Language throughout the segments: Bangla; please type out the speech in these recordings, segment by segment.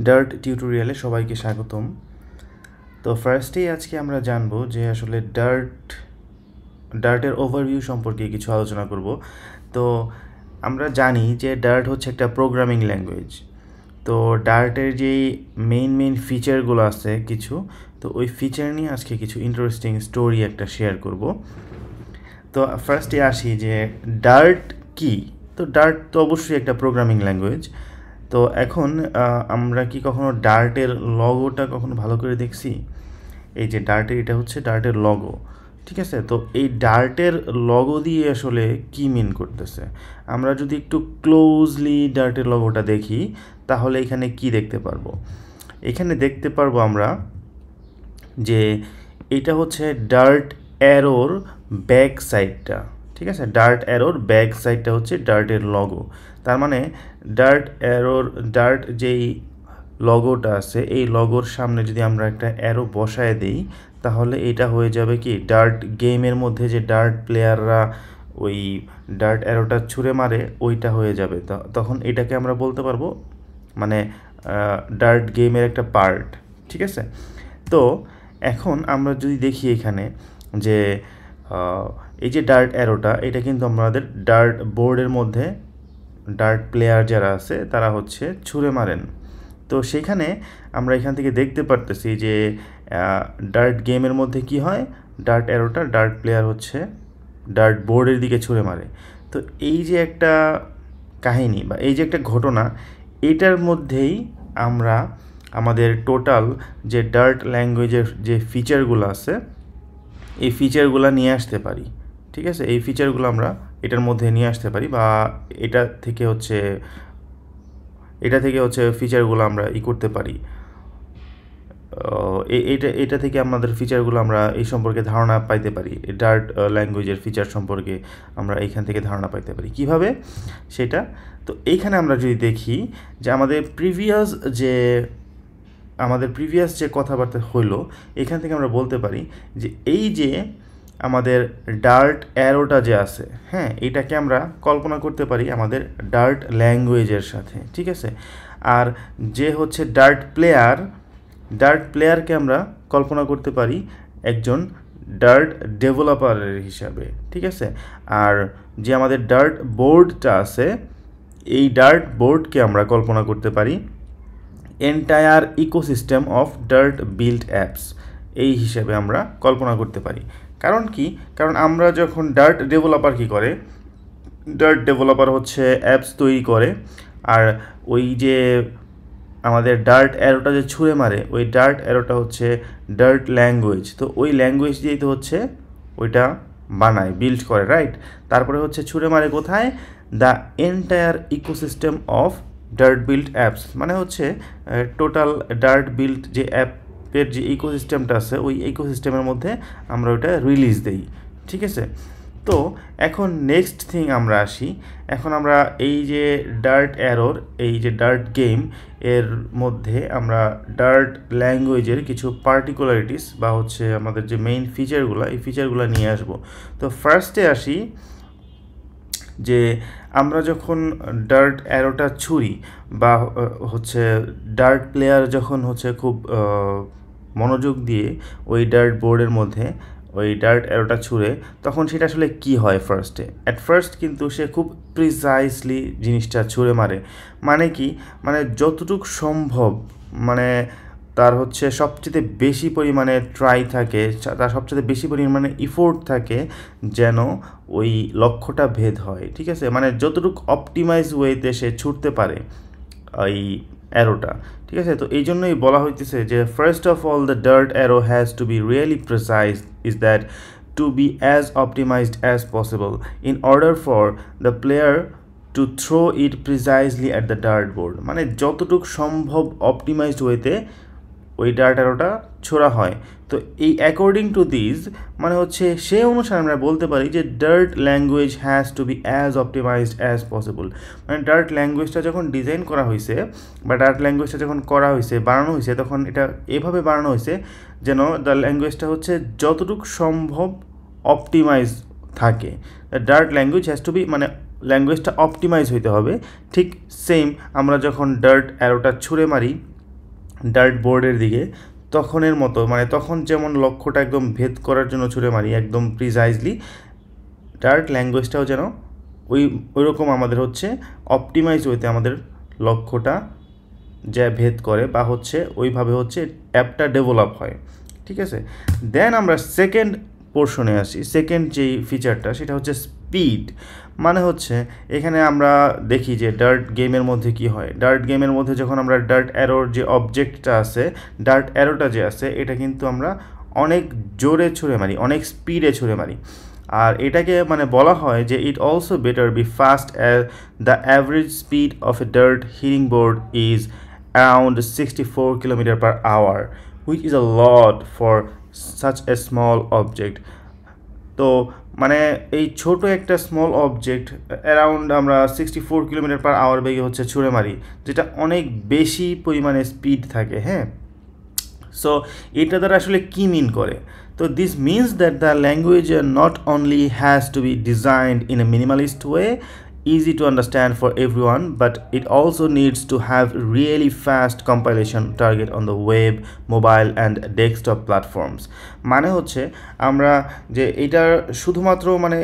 ডার্ট টিউটোরিয়ালে সবাইকে স্বাগতম। তো ফার্স্টেই আজকে আমরা জানবো যে আসলে ডার্টের ওভারভিউ সম্পর্কে কিছু আলোচনা করব। তো আমরা জানি যে ডার্ট হচ্ছে একটা প্রোগ্রামিং ল্যাঙ্গুয়েজ। তো ডার্টের যেই মেইন ফিচারগুলো আছে কিছু, তো ওই ফিচার নিয়ে আজকে কিছু ইন্টারেস্টিং স্টোরি একটা শেয়ার করব। তো ফার্স্টে আসি যে ডার্ট কি। তো ডার্ট তো অবশ্যই একটা প্রোগ্রামিং ল্যাঙ্গুয়েজ। তো এখন আমরা কি কখনো ডার্টের লগোটা কখনো ভালো করে দেখছি? এই যে ডার্টের, এটা হচ্ছে ডার্টের লগো, ঠিক আছে? তো এই ডার্টের লগো দিয়ে আসলে কি মিন করতেছে, আমরা যদি একটু ক্লোজলি ডার্টের লগোটা দেখি তাহলে এখানে কি দেখতে পারবো? এখানে দেখতে পারবো আমরা যে এটা হচ্ছে ডার্ট অ্যারোর ব্যাক সাইডটা, ঠিক আছে? ডার্ট অ্যারোর ব্যাক সাইডটা হচ্ছে ডার্টের লগো। তার মানে ডার্ট যেই লগোটা আছে এই লগোর সামনে যদি আমরা একটা অ্যারো বসায় দিই তাহলে এটা হয়ে যাবে কি, ডার্ট গেমের মধ্যে যে ডার্ট প্লেয়াররা ওই ডার্ট অ্যারোটা ছুঁড়ে মারে ওইটা হয়ে যাবে। তখন এটাকে আমরা বলতে পারবো মানে ডার্ট গেমের একটা পার্ট, ঠিক আছে? তো এখন আমরা যদি দেখি এখানে যে এই যে ডার্ট অ্যারোটা, এটা কিন্তু আমাদের ডার্ট বোর্ডের মধ্যে ডার্ট প্লেয়ার যারা আছে তারা হচ্ছে ছুঁড়ে মারেন। তো সেখানে আমরা এখান থেকে দেখতে পারতেছি যে ডার্ট গেমের মধ্যে কি হয়, ডার্ট অ্যারোটা ডার্ট প্লেয়ার হচ্ছে ডার্ট বোর্ডের দিকে ছুঁড়ে মারে। তো এই যে একটা কাহিনী বা এই যে একটা ঘটনা, এটার মধ্যেই আমরা আমাদের টোটাল যে ডার্ট ল্যাঙ্গুয়েজের যে ফিচারগুলো আছে এই ফিচারগুলো নিয়ে আসতে পারি, ঠিক আছে? এই ফিচারগুলো আমরা এটার মধ্যে নিয়ে আসতে পারি বা এটা থেকে হচ্ছে ফিচারগুলো আমরা করতে পারি। এটা থেকে আমাদের ফিচারগুলো আমরা এই সম্পর্কে ধারণা পাইতে পারি। ডার্ট ল্যাঙ্গুয়েজের ফিচার সম্পর্কে আমরা এইখান থেকে ধারণা পাইতে পারি কিভাবে সেটা। তো এইখানে আমরা যদি দেখি যে আমাদের প্রিভিয়াস যে কথাবার্তা হলো, এখান থেকে আমরা বলতে পারি যে এই যে আমাদের ডার্ট অ্যারোটা যে আছে, হ্যাঁ, এটাকে আমরা কল্পনা করতে পারি আমাদের ডার্ট ল্যাঙ্গুয়েজের সাথে, ঠিক আছে? আর যে হচ্ছে ডার্ট প্লেয়ারকে আমরা কল্পনা করতে পারি একজন ডার্ট ডেভেলপারের হিসাবে, ঠিক আছে? আর যে আমাদের ডার্ট বোর্ডটা আছে এই ডার্ট বোর্ডকে আমরা কল্পনা করতে পারি entire ecosystem of Dart build apps এই হিসেবে আমরা কল্পনা করতে পারি। কারণ কি, কারণ আমরা যখন ডার্ট ডেভেলপার হচ্ছে অ্যাপস তৈরি করে, আর ওই যে আমাদের ডার্ট অ্যারোটা যে ছুঁড়ে মারে ওই ডার্ট অ্যারোটা হচ্ছে ডার্ট ল্যাঙ্গুয়েজ। তো ওই ল্যাঙ্গুয়েজ দিয়েই তো হচ্ছে ওইটা বানায়, বিল্ড করে, রাইট? তারপরে হচ্ছে ছুঁড়ে মারে কোথায়, the entire ecosystem of Dart build apps, মানে হচ্ছে টোটাল ডার্ট বিল্ড যে অ্যাপের যে ইকোসিস্টেমটা আছে ওই ইকোসিস্টেমের মধ্যে আমরা ওটা রিলিজ দেই, ঠিক আছে? তো এখন নেক্সট থিং আমরা আসি। এখন আমরা এই যে ডার্ট অ্যারোর এই যে ডার্ট গেম এর মধ্যে আমরা ডার্ট ল্যাঙ্গুয়েজের কিছু পার্টিকুলারিটিস বা হচ্ছে আমাদের যে মেইন ফিচারগুলো এই ফিচারগুলো নিয়ে আসব। তো ফার্স্টে আসি যে আমরা যখন ডার্ট অ্যারোটা ছুঁড়ি বা হচ্ছে ডার্ট প্লেয়ার যখন হচ্ছে খুব মনোযোগ দিয়ে ওই ডার্ট বোর্ডের মধ্যে ওই ডার্ট অ্যারোটা ছুঁড়ে, তখন সেটা আসলে কি হয় অ্যাট ফার্স্ট কিন্তু সে খুব প্রিসাইসলি জিনিসটা ছুঁড়ে মারে। মানে কি, মানে যতটুকু সম্ভব, মানে তার হচ্ছে সবচেয়ে বেশি পরিমাণে ট্রাই থাকে, তার সবচেয়ে বেশি পরিমাণে ইফোর্ট থাকে যেন ওই লক্ষ্যটা ভেদ হয়, ঠিক আছে? মানে যতটুকু অপটিমাইজ ওয়েতে সে ছুটতে পারে ওই অ্যারোটা, ঠিক আছে? তো এই জন্যই বলা হইতেছে যে first of all the dart arrow has to be really precise is that to be as optimised as possible in order for the player to throw it precisely at the dart board. মানে যতটুকু সম্ভব অপটিমাইজড ওয়েতে ওই ডার্ট অ্যারোটা ছোড়া হয়। তো এই অ্যাকর্ডিং টু দিস মানে হচ্ছে সে অনুসারে আমরা বলতে পারি যে Dart language has to be as optimised as possible. মানে ডার্ট ল্যাঙ্গুয়েজটা যখন ডিজাইন করা হয়েছে বা ডার্ট ল্যাঙ্গুয়েজটা যখন বানানো হয়েছে তখন এটা এভাবে বানানো হয়েছে যেন দ্য ল্যাঙ্গুয়েজটা হচ্ছে যতটুকু সম্ভব অপটিমাইজ থাকে। Dart language has to be, মানে ল্যাঙ্গুয়েজটা অপটিমাইজ হইতে হবে। ঠিক সেম আমরা যখন ডার্ট অ্যারোটা ছুঁড়ে মারি ডার্ট বোর্ডের দিকে, তখনের মতো মানে তখন যেমন লক্ষ্যটা একদম ভেদ করার জন্য ছুঁড়ে মারি একদম প্রিসাইজলি, ডার্ট ল্যাঙ্গুয়েজটাও যেন ওইরকম আমাদের হচ্ছে অপটিমাইজ ওয়েতে আমাদের লক্ষ্যটা যা ভেদ করে বা হচ্ছে ওইভাবে হচ্ছে অ্যাপটা ডেভেলপ হয়। ঠিক আছে, দেন আমরা সেকেন্ড পোর্শনে আসি। সেকেন্ড যেই ফিচারটা সেটা হচ্ছে স্পিড। মানে হচ্ছে এখানে আমরা দেখি যে ডার্ট গেমের মধ্যে কি হয়। ডার্ট গেমের মধ্যে যখন আমরা ডার্ট অ্যারোর যে অবজেক্টটা আছে, ডার্ট অ্যারোটা যে আছে, এটা কিন্তু আমরা অনেক জোরে ছুঁড়ে মারি, অনেক স্পিডে ছুঁড়ে মারি। আর এটাকে মানে বলা হয় যে it also better be fast as the average speed of a dart hitting board is around 64 km/h, which is a lot for such a small object. তো মানে এই ছোট একটা স্মল অবজেক্ট অ্যারাউন্ড আমরা 64 km/h বেগে হচ্ছে ছুঁড়ে মারি, যেটা অনেক বেশি পরিমাণে স্পিড থাকে। হ্যাঁ, সো এটা দ্বারা আসলে কী মিন করে? তো this means that the language not only has to be designed in a minimalist way, easy to understand for everyone, but it also needs to have really fast compilation target on the web, mobile and desktop platforms. মানে হচ্ছে আমরা যে এটা শুধুমাত্র মানে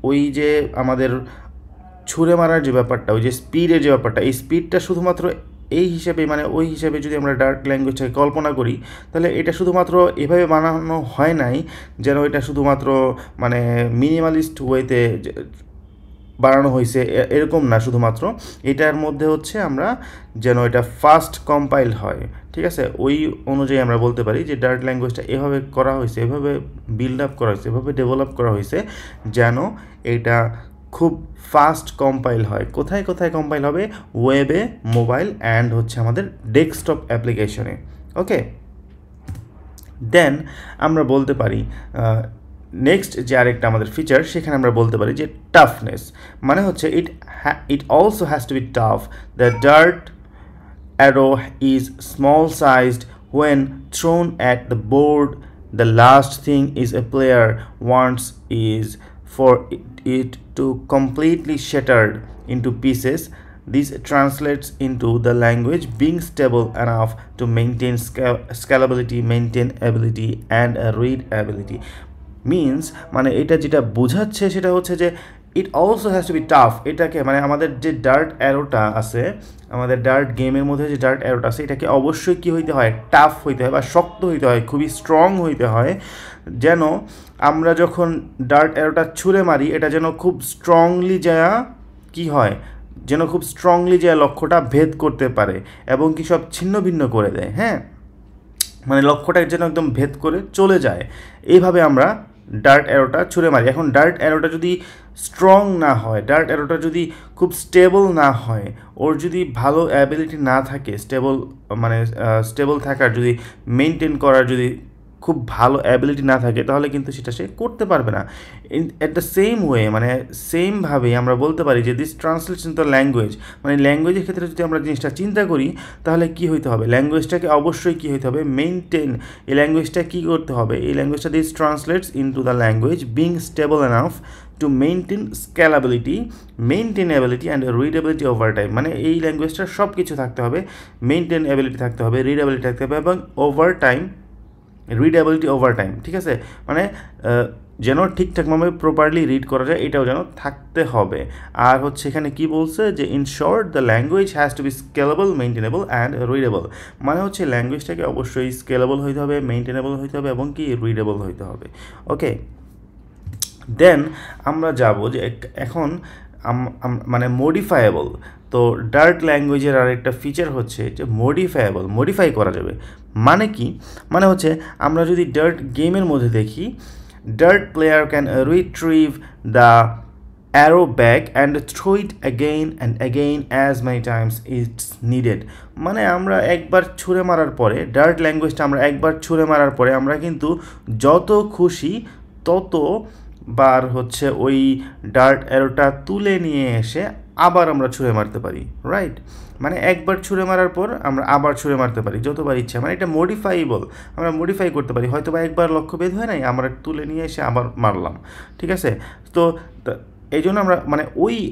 ওই যে আমাদের ছুঁড়ে মারার যে ব্যাপারটা, ওই যে স্পিডের যে ব্যাপারটা, এই স্পিডটা শুধুমাত্র এই হিসেবে মানে ওই হিসেবে যদি আমরা ডার্ট ল্যাঙ্গুয়েজটাকে কল্পনা করি, তাহলে এটা শুধুমাত্র এভাবে বানানো হয় নাই যেন এটা শুধুমাত্র মানে মিনিমালিস্ট ওয়েতে বানানো হয়েছে এরকম না। শুধুমাত্র এটার মধ্যে হচ্ছে আমরা যেন এটা ফাস্ট কম্পাইল হয়। ঠিক আছে, ওই অনুযায়ী আমরা বলতে পারি যে ডার্ট ল্যাঙ্গুয়েজটা এভাবে করা হয়েছে, এভাবে বিল্ড আপ করা হয়েছে, এভাবে ডেভেলপ করা হয়েছে যেন এটা খুব ফাস্ট কম্পাইল হয়। কোথায় কোথায় কম্পাইল হবে? ওয়েবে, মোবাইল অ্যান্ড হচ্ছে আমাদের ডেস্কটপ অ্যাপ্লিকেশনে। ওকে, দেন আমরা বলতে পারি নেক্সট যে আরেকটা আমাদের ফিচার, সেখানে আমরা বলতে পারি যে টাফনেস। মানে হচ্ছে it also has to be tough. The dart arrow is small sized when thrown at the board. The last thing is a player wants is for it to completely shattered into pieces. This translates into the language being stable enough to maintain scalability, maintainability and readability. Means মানে এটা যেটা বোঝাচ্ছে সেটা হচ্ছে যে it also has to be tough. এটাকে মানে আমাদের যে ডার্ট অ্যারোটা আছে, আমাদের ডার্ট গেমের মধ্যে যে ডার্ট অ্যারোটা আছে, এটাকে অবশ্যই কী হইতে হয়? টাফ হইতে হয় বা শক্ত হইতে হয়, খুবই স্ট্রং হইতে হয়, যেন আমরা যখন ডার্ট অ্যারোটা ছুঁড়ে মারি এটা যেন খুব স্ট্রংলি যা কী হয়, যেন খুব স্ট্রংলি যা লক্ষ্যটা ভেদ করতে পারে এবং কি সব ছিন্ন ভিন্ন করে দেয়। হ্যাঁ, মানে লক্ষ্যটা যেন একদম ভেদ করে চলে যায়, এইভাবে আমরা ডার্ট অ্যারোটা ছুঁড়ে মারি। এখন ডার্ট অ্যারোটা যদি স্ট্রং না হয়, ডার্ট অ্যারোটা যদি খুব স্টেবল না হয়, ওর যদি ভালো অ্যাবিলিটি না থাকে, স্টেবল থাকার, যদি মেনটেন করার যদি খুব ভালো অ্যাবিলিটি না থাকে, তাহলে কিন্তু সেটা সে করতে পারবে না। অ্যাট দ্য সেম ওয়ে মানে সেমভাবেই আমরা বলতে পারি যে দিস ট্রান্সলেশন দ্য ল্যাঙ্গুয়েজ, মানে ল্যাঙ্গুয়েজের ক্ষেত্রে যদি আমরা জিনিসটা চিন্তা করি, তাহলে কী হইতে হবে? ল্যাঙ্গুয়েজটাকে অবশ্যই কী হইতে হবে? মেনটেন। এই ল্যাঙ্গুয়েজটা কী করতে হবে? এই ল্যাঙ্গুয়েজটা this translates into the language being stable enough to maintain scalability, maintainability and readability over time. মানে এই ল্যাঙ্গুয়েজটার সব কিছু থাকতে হবে, মেনটেনেবিলিটি থাকতে হবে, রিডেবিলিটি থাকতে হবে এবং over time, readability over time. ঠিক আছে, মানে যেন ঠিকঠাকভাবে প্রপারলি রিড করা যায়, এটাও যেন থাকতে হবে। আর হচ্ছে এখানে কি বলছে যে in short the language has to be scalable, maintainable and readable. মানে হচ্ছে ল্যাঙ্গুয়েজটাকে অবশ্যই স্কেলেবল হইতে হবে, মেনটেনেবল হইতে হবে এবং কি রিডেবল হইতে হবে। ওকে, দেন আমরা যাব যে এখন মানে মডিফায়েবল। তো ডার্ট ল্যাঙ্গুয়েজের আরেকটা ফিচার হচ্ছে যে মডিফায়েবল, মডিফাই করা যাবে। মানে কি? মানে হচ্ছে আমরা যদি ডার্ট গেমের মধ্যে দেখি, dart player can retrieve the arrow back and throw it again and again as many times it's needed. মানে আমরা একবার ছুঁড়ে মারার পরে, ডার্ট ল্যাঙ্গুয়েজটা আমরা একবার ছুঁড়ে মারার পরে আমরা কিন্তু যত খুশি তত বার হচ্ছে ওই ডার্ট অ্যারোটা তুলে নিয়ে এসে আবার আমরা ছুঁড়ে মারতে পারি। রাইট, মানে একবার ছুঁড়ে মারার পর আমরা আবার ছুঁড়ে মারতে পারি যতবার ইচ্ছা। মানে এটা মডিফাইবল, আমরা মডিফাই করতে পারি। হয়তো বা একবার লক্ষ্যভেদ হয় নাই, আমরা তুলে নিয়ে এসে আবার মারলাম। ঠিক আছে, তো এই জন্য আমরা মানে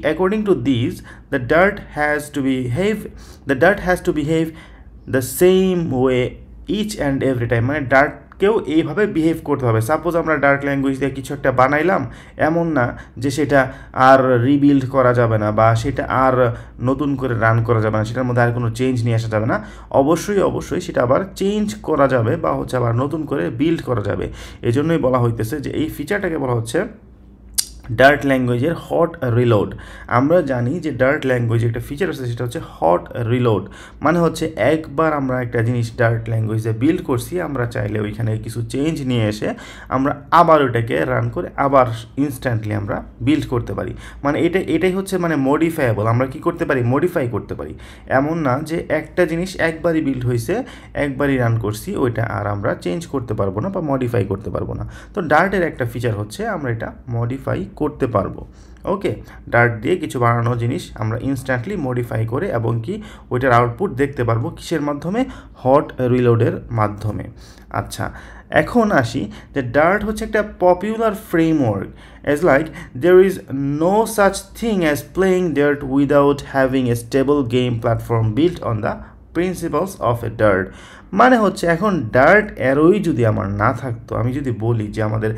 according to this the dart has to behave the same way each and every time, মানে ডার্টকেও এইভাবে বিহেভ করতে হবে। সাপোজ আমরা ডার্ট ল্যাঙ্গুয়েজ দিয়ে কিছু একটা বানাইলাম, এমন না যে সেটা আর রিবিল্ড করা যাবে না বা সেটা আর নতুন করে রান করা যাবে না, সেটার মধ্যে আর কোনো চেঞ্জ নিয়ে আসা যাবে না। অবশ্যই সেটা আবার চেঞ্জ করা যাবে বা হচ্ছে আবার নতুন করে বিল্ড করা যাবে। এই জন্যই বলা হইতেছে যে এই ফিচারটাকে বলা হচ্ছে ডার্ট ল্যাঙ্গুয়েজের হট রিলোড। আমরা জানি যে ডার্ট ল্যাঙ্গুয়েজে একটা ফিচার আছে, সেটা হচ্ছে হট রিলোড। মানে হচ্ছে একবার আমরা একটা জিনিস ডার্ট ল্যাঙ্গুয়েজে বিল্ড করছি, আমরা চাইলে ওইখানে কিছু চেঞ্জ নিয়ে এসে আমরা আবার ওইটাকে রান করে আবার ইনস্ট্যান্টলি আমরা বিল্ড করতে পারি। মানে এটাই হচ্ছে মানে মডিফায়েবল। আমরা কি করতে পারি? মডিফাই করতে পারি। এমন না যে একটা জিনিস একবারই বিল্ড হয়েছে, একবারই রান করছি, ওইটা আর আমরা চেঞ্জ করতে পারবো না বা মডিফাই করতে পারবো না। তো ডার্টের একটা ফিচার হচ্ছে আমরা এটা মডিফাই করতে পারবো। ওকে, ডার্ট দিয়ে কিছু বানানো জিনিস আমরা ইনস্ট্যান্টলি মডিফাই করে এবং কি ওইটার আউটপুট দেখতে পারবো কিসের মাধ্যমে? হট রিলোডের মাধ্যমে। আচ্ছা, এখন আসি যে ডার্ট হচ্ছে একটা popular framework. As like there is no such thing as playing dart without having a stable game platform built on the principles of a dart. মানে হচ্ছে এখন ডার্ট অ্যারোই যদি আমার না থাকতো, আমি যদি বলি যে আমাদের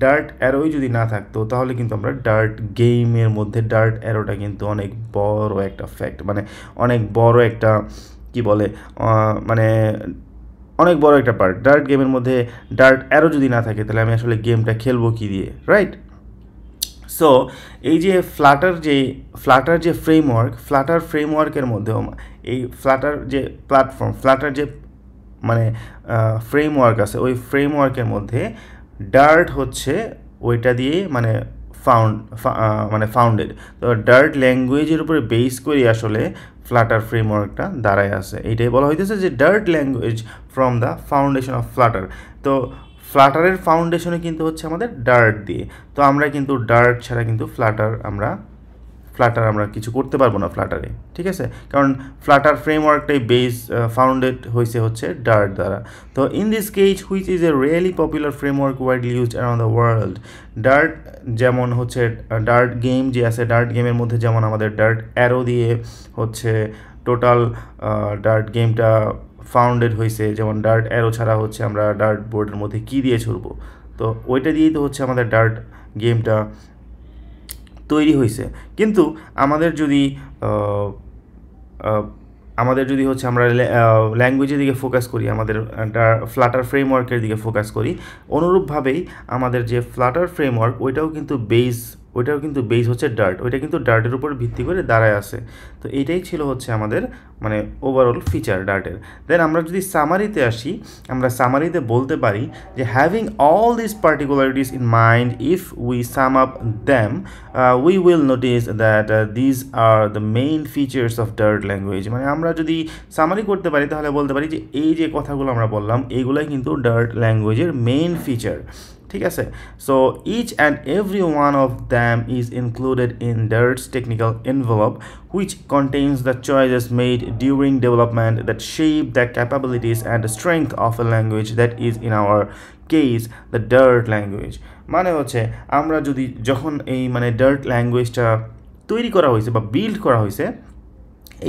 ডার্ট অ্যারোই যদি না থাকতো, তাহলে কিন্তু আমরা ডার্ট গেমের মধ্যে ডার্ট অ্যারোটা কিন্তু অনেক বড় একটা ফ্যাক্ট, মানে অনেক বড় একটা কি বলে মানে অনেক বড় একটা পার্ট। ডার্ট গেমের মধ্যে ডার্ট অ্যারো যদি না থাকে, তাহলে আমি আসলে গেমটা খেলবো কি দিয়ে, রাইট? সো এই যে ফ্লাটার যে ফ্লাটার ফ্রেমওয়ার্কের মধ্যেও এই ফ্লাটার যে প্ল্যাটফর্ম, ফ্লাটার যে মানে ফ্রেমওয়ার্ক আছে, ওই ফ্রেমওয়ার্কের মধ্যে ডার্ট হচ্ছে ওইটা দিয়ে মানে ফাউন্ডেড। তো ডার্ট ল্যাঙ্গুয়েজের উপরে বেস করে আসলে ফ্লাটার ফ্রেমওয়ার্কটা দাঁড়ায় আছে। এইটাই বলা হইতেছে যে Dart language from the foundation of Flutter. তো ফ্লাটারের ফাউন্ডেশনে কিন্তু হচ্ছে আমাদের ডার্ট দিয়ে। তো আমরা কিন্তু ডার্ট ছাড়া কিন্তু ফ্লাটার আমরা কিছু করতে পারবো না ফ্লাটারে, ঠিক আছে? কারণ ফ্লাটার ফ্রেমওয়ার্কটাই বেস ফাউন্ডেড হয়েছে হচ্ছে ডার্ট দ্বারা। তো in this case which is a really popular framework widely used around the world. Dart যেমন হচ্ছে ডার্ট গেম যে আছে, ডার্ট গেমের মধ্যে যেমন আমাদের ডার্ট অ্যারো দিয়ে হচ্ছে টোটাল ডার্ট গেমটা ফাউন্ডেড হয়েছে, যেমন ডার্ট অ্যারো ছাড়া হচ্ছে আমরা ডার্ট বোর্ডের মধ্যে কী দিয়ে ছুড়বো, তো ওইটা দিয়েই তো হচ্ছে আমাদের ডার্ট গেমটা তৈরি হয়েছে। কিন্তু আমাদের যদি হচ্ছে আমরা ল্যাঙ্গুয়েজের দিকে ফোকাস করি, আমাদের ফ্লাটার ফ্রেমওয়ার্কের দিকে ফোকাস করি, অনুরূপভাবেই আমাদের যে ফ্লাটার ফ্রেমওয়ার্ক ওইটাও কিন্তু বেস হচ্ছে ডার্ট। ওইটা কিন্তু ডার্টের উপর ভিত্তি করে দাঁড়ায় আছে। তো এইটাই ছিল হচ্ছে আমাদের মানে ওভারঅল ফিচার ডার্টের। দেন আমরা যদি সামারিতে আসি, আমরা সামারিতে বলতে পারি যে having all this particularities in mind, if we sum up them we will notice that these are the main features of Dart language. মানে আমরা যদি সামারি করতে পারি, তাহলে বলতে পারি যে এই যে কথাগুলো আমরা বললাম, এইগুলাই কিন্তু ডার্ট ল্যাঙ্গুয়েজের মেইন ফিচার, ঠিক আছে? So each and every one of them is included in Dart's technical envelope, which contains the choices made during development that shape the capabilities and strength of a language, that is in our case the Dart language. মানে হচ্ছে আমরা যখন এই মানে ডার্ট ল্যাঙ্গুয়েজটা তৈরি করা হয়েছে বা বিল্ড করা হয়েছে,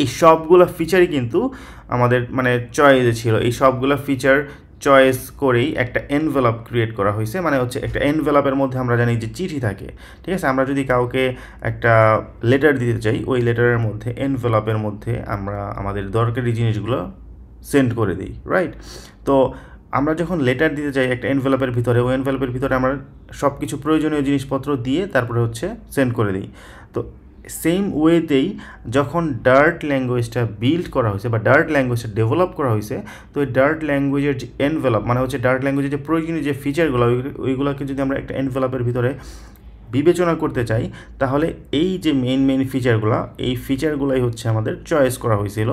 এই সবগুলো ফিচারই কিন্তু আমাদের মানে চয়েসে ছিল। এই সবগুলো ফিচার চয়েস করেই একটা এনভেলপ ক্রিয়েট করা হয়েছে। মানে হচ্ছে একটা এনভেলপের মধ্যে আমরা জানি যে চিঠি থাকে, ঠিক আছে? আমরা যদি কাউকে একটা লেটার দিতে চাই, ওই লেটারের মধ্যে এনভেলপের মধ্যে আমরা আমাদের দরকারি জিনিসগুলো সেন্ড করে দিই, রাইট? তো আমরা যখন লেটার দিতে চাই একটা এনভেলপের ভিতরে, ওই এনভেলপের ভিতরে আমরা সব কিছু প্রয়োজনীয় জিনিসপত্র দিয়ে তারপরে হচ্ছে সেন্ড করে দিই। তো সেম ওয়েতেই যখন ডার্ট ল্যাঙ্গুয়েজটা বিল্ড করা হয়েছে বা ডার্ট ল্যাঙ্গুয়েজটা ডেভেলপ করা হয়েছে, তো ওই ডার্ট ল্যাঙ্গুয়েজের যে এনভেলপ মানে হচ্ছে ডার্ট ল্যাঙ্গুয়েজের যে প্রয়োজনীয় যে ফিচারগুলো, ওইগুলোকে যদি আমরা একটা এনভেলপের ভিতরে বিবেচনা করতে চাই, তাহলে এই যে মেইন ফিচারগুলো, এই ফিচারগুলোই হচ্ছে আমাদের চয়েস করা হয়েছিল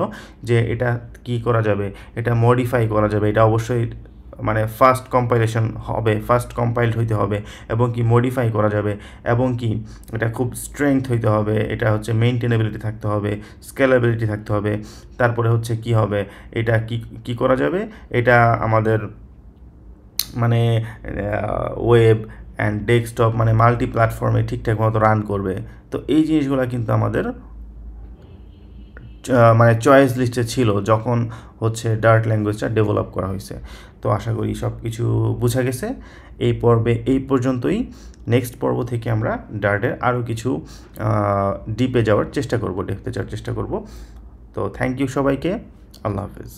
যে এটা কি করা যাবে, এটা মডিফাই করা যাবে, এটা অবশ্যই মানে ফার্স্ট কম্পাইলড হইতে হবে, এবং কি মডিফাই করা যাবে, এবং কি এটা খুব স্ট্রেংথ হইতে হবে, এটা হচ্ছে মেইনটেনেবিলিটি থাকতে হবে, স্কেলেবিলিটি থাকতে হবে, তারপরে হচ্ছে কি হবে, এটা কি করা যাবে, এটা আমাদের মানে ওয়েব অ্যান্ড ডেস্কটপ মানে মাল্টি প্ল্যাটফর্মে ঠিকঠাক মতো রান করবে। তো এই জিনিসগুলো কিন্তু আমাদের মানে চয়েস লিস্টে ছিল যখন হচ্ছে ডার্ট ল্যাঙ্গুয়েজটা ডেভেলপ করা হয়েছে। তো আশা করি সব কিছু বোঝা গেছে। এই পর্বে এই পর্যন্তই। নেক্সট পর্ব থেকে আমরা ডার্টের আরও কিছু ডিপে যাওয়ার চেষ্টা করব, ডেপথে যাওয়ার চেষ্টা করব। তো থ্যাংক ইউ সবাইকে। আল্লাহ হাফেজ।